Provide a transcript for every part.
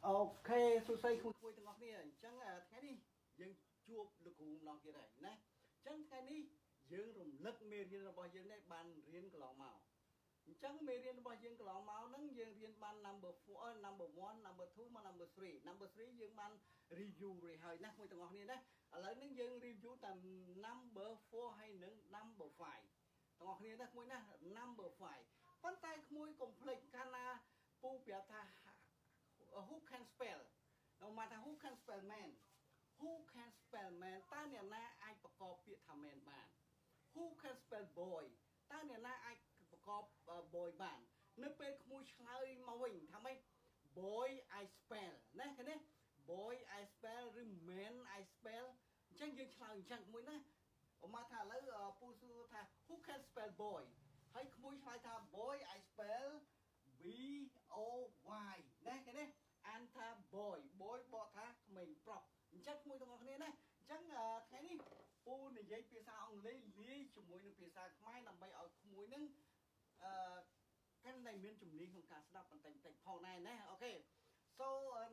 Ok, số xây không quay từng ngọc này chẳng cái đi dương chua được cùng lòng kia này nè chẳng cái đi dương rùng lật mê riêng là bao dương này bàn riêng cái lòng màu chẳng mê riêng là bao dương cái lòng màu nâng dương riêng bàn number 4 number 1 number 2 mà number 3 dương bàn review rồi hơi nè quay từng ngọc này đấy lấy nâng dương review tầm number 4 hay nâng number 5 từng ngọc này đấy quay nè number 5 bàn tay môi complete cana pu bia tha who can spell no matter who can spell man who can spell man តើអ្នកណាអាចប្រកបពាក្យថា man បាន who can spell boy តើអ្នកណាអាចប្រកប boy បាននៅពេលក្មួយឆ្លើយមកវិញថាម៉េច boy I spell ណាឃើញទេ boy I spell ឬ man I spell អញ្ចឹងយើងឆ្លើយអញ្ចឹងមួយណាឧមាថាឥឡូវពូសួរថា who can spell boy ហើយក្មួយឆ្លើយថា boy I spell B O Y ណាឃើញទេអានថា boy បកថាក្មេងប្រុសអញ្ចឹងមួយទាំងអស់គ្នាណាអញ្ចឹងថ្ងៃនេះពូនិយាយភាសាអង់គ្លេសលាយជាមួយនឹងភាសាខ្មែរដើម្បីឲ្យក្មួយនឹងកាន់តែមានជំនាញក្នុងការស្ដាប់បន្តិចផងដែរណាអូខេ so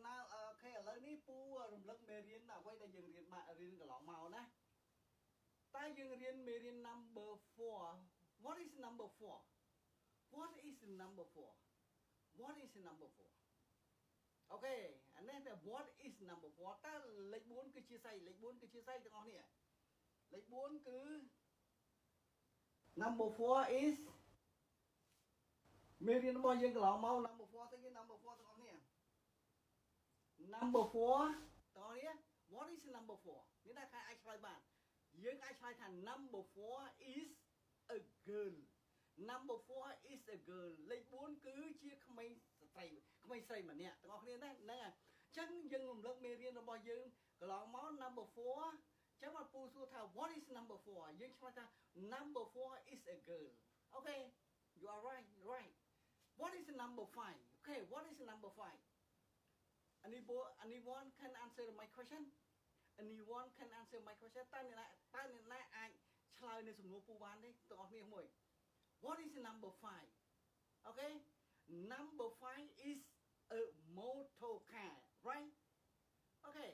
now អូខេឥឡូវនេះពូរំលឹកមេរៀនអ្វីដែលយើងរៀនកន្លងមកណាតែយើងរៀនមេរៀន number 4 what is number 4 what is number 4 what is number 4អូខេអានេះតែ what is number 4តើលេខ4គឺជាស្អីលេខ4គឺជាស្អីទាំងអស់នេះលេខ4គឺ number 4 is មេរៀនរបស់យើងកន្លងមក number 4ទៅគឺ number 4ទាំងអស់នេះ number 4ទាំងអស់នេះ what is number 4នេះថាអាចឆ្លើយបានយើងអាចឆ្លើយថា number 4 is a girl number 4 is a girl លេខ4គឺជាក្មេងស្រីម្នាក់ទាំងអស់គ្នាណាហ្នឹងហើយអញ្ចឹងយើងរំលឹកមេរៀនរបស់យើងកន្លងមក number 4អញ្ចឹងមកពូសួរថា what is number 4យើងឆ្លើយថា number 4 is a girl okay you are right what is number 5 okay what is number 5 anyone can answer my question anyone can answer my question តើអ្នកណាអាចឆ្លើយនៅសំណួរពូបានទេទាំងអស់គ្នាមួយWhat is number 5? Okay, number 5 is a motor car, right? Okay.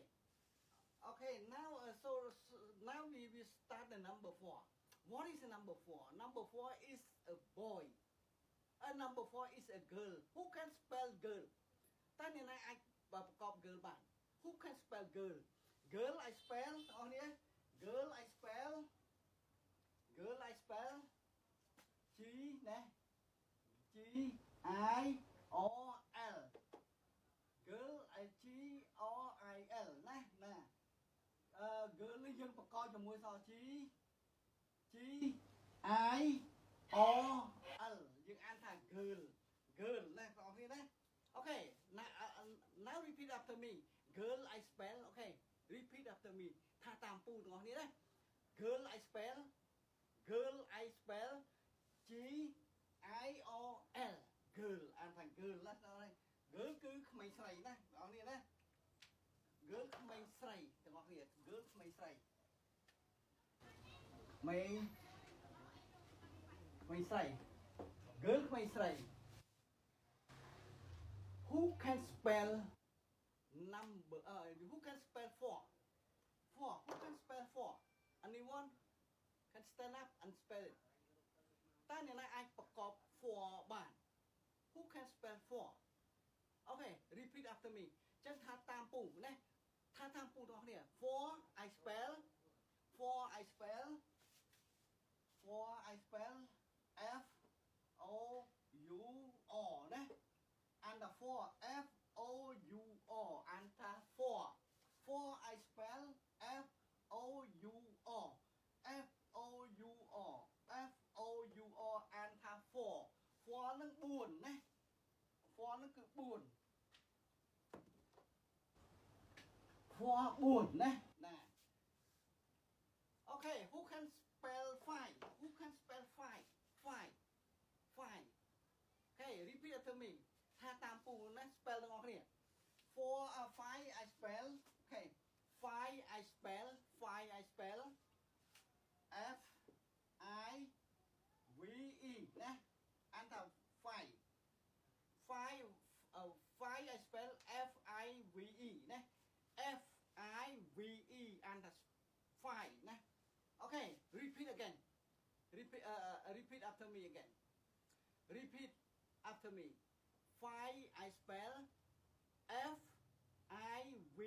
Now, so now we will start the number 4. What is number 4? Number 4 is a boy. Number 4 is a girl. Who can spell girl? តើអ្នកណាអាចប្រកប girl បាន Who can spell girl? Girl I spell បងប្អូននេះ Girl I spell G ណា G I O L girl G O I L ណាgirl នេះយើងបង្កប់ជាមួយសរ G I O L យើងអានថា girl ណាបងប្អូនណាអូខេ now repeat after me girl I spell okay repeat after me ថាតាមពូទាំងអស់គ្នាណា girl I spell G I O L girl អានថា girl ណាដល់ហើយ girl គឺក្មេងស្រីណាបងប្អូននេះណា girl ក្មេងស្រីទាំងអស់គ្នា girl ក្មេងស្រីក្មេងស្រី girl ក្មេងស្រី who can spell number who can spell 4 who can spell 4 anyone can stand up and spell it តើអ្នកណាអាចប្រកប 4 បាន Who can spell 4 Okay repeat after me ចឹងថាតាមពូណាថាតាមពូទាំងអស់គ្នា 4 I spell F O U R ណា and the 4 F O U R and the 4 I spell F O U R F O U R F O U R and ថា 4នឹង4ណា4នឹងគឺ4 4ណាOkay who can spell 5 Okay repeat after me ថាតាមពូណា spell ទាំងអស់គ្នា 5 I spell okay 5 I spell F I V E ណាអានថា 5 I spell F I VE and the phi ណា Okay repeat again repeat after me again repeat after me phi I spell F I V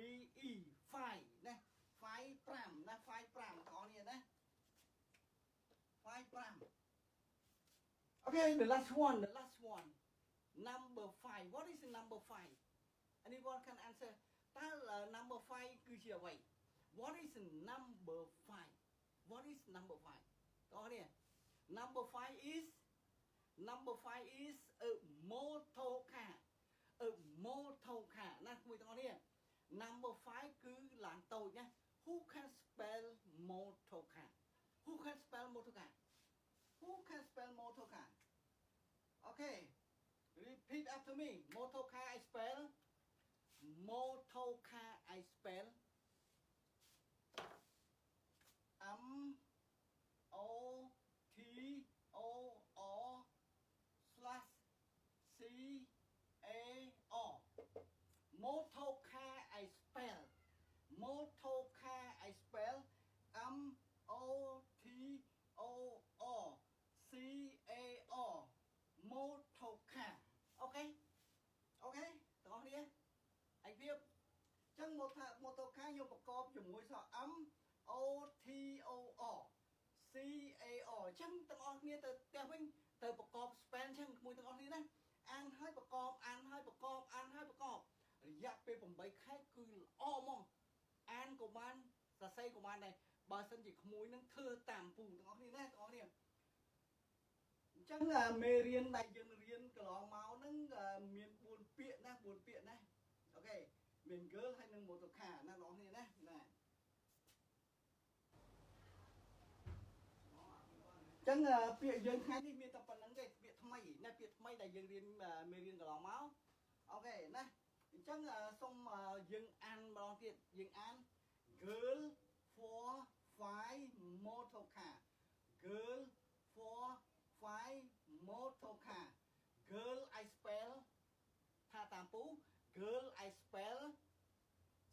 E phi ណា phi 5ណា phi 5បងប្អូននេះណា phi 5 Okay the last one number 5 what is the number 5 anyone can answer តើ number 5 គឺជាអ្វី what is the number 5 what is number 5បងប្អូននេះ number 5 is a motor car ណាមួយបងប្អូននេះ number 5 គឺឡានតូចណា who can spell motor car who can spell motor car who can spell motor car okay repeat after me motor car I spell M O T O R slash C A R motor car I spell M O T O R C A R motor car okay ទាំងអស់គ្នាanh viết ចឹង motor car យើងប្រកបជាមួយសរ M O T O R C A R ចឹងទាំងអស់គ្នាទៅផ្ទះវិញទៅប្រកប span ចឹងមួយទាំងអស់គ្នាណាអានហើយប្រកបរយៈពេល8ខែគឺល្អហ្មងអានក៏បានសរសេរក៏បានដែរបើសិនជាក្មួយនឹងធ្វើតាមពូទាំងអស់គ្នាណាទាំងអស់គ្នាអញ្ចឹងមេរៀនដែលយើងរៀនកន្លងមកហ្នឹងមាន4ពាក្យណាអូខេមាន girl ហើយនិង motor car ណាបងប្អូនណាចឹងពាក្យយើងថ្ងៃនេះមានតែប៉ុណ្្នឹងទេពាក្យថ្មីណាពាក្យថ្មីដែលយើងរៀនមេរៀនកន្លងមកអូខេណាអញ្ចឹងសូមយើងអានម្ដងទៀតយើងអាន girl 4 5 motor car girl 4 5 motor car girl I spell ថាតាមពូ girl I spell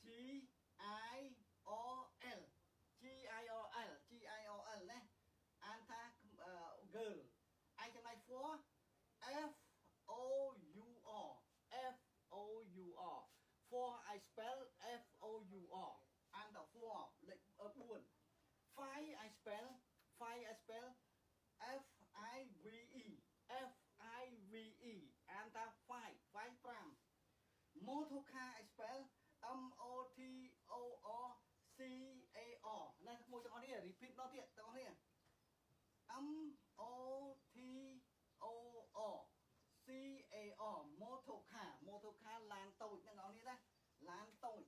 G I O Lណាអានថា girl ឯចំណែក for F O U R for I spell F O U R អានថា for លេខ4 5 I spell F I V E អានថា 5 motor car I spell M O T O R C A R ណាមួយទាំងអស់នេះ repeat ដល់ទៀតទាំងអស់នេះ M O T O R C A R motor car ឡានតូចទាំងអស់នេះណាឡានតូច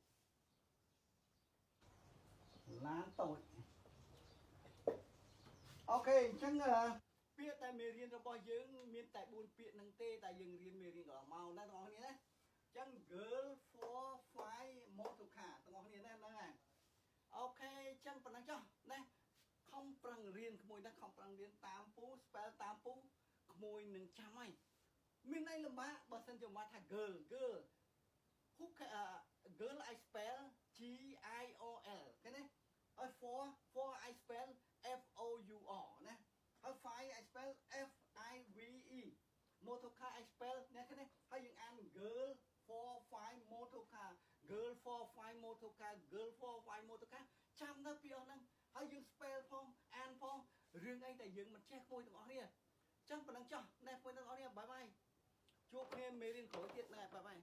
អូខេអញ្ចឹងពាក្យតែមេរៀនរបស់យើងមានតែ4ពាក្យហ្នឹងទេតែយើងរៀនមេរៀនកន្លងមកណាទាំងអស់គ្នាណាអញ្ចឹង girl 4 5 motor car ទាំងអស់គ្នាណាហ្នឹងហើយអូខេអញ្ចឹងប៉ុណ្ណឹងចុះណាខំប្រឹងរៀនក្មួយណាខំប្រឹងរៀនតាមពូ spell តាមពូក្មួយនឹងចាំហើយមានន័យលំបាកបើសិនជាមកថា girl who girl I spell G I O L ឃើញទេហើយ for I spell F O U R ណាហើយ 5 I spell F I V E motor car I spell អ្នកឃើញទេហើយយើងអាន girl 4 5 motor car girl 4 5 motor car girl 4 5 motor car ចាំនៅពីអស់ហ្នឹងហើយយើង spell ផងអានផងរឿងអីដែលយើងមិនចេះមួយទាំងអស់គ្នាអញ្ចឹងប៉ុណ្ណឹងចុះណែមួយទាំងអស់គ្នាបាយបាយជួបគ្នាមេរៀនក្រោយទៀតណែបាយបាយ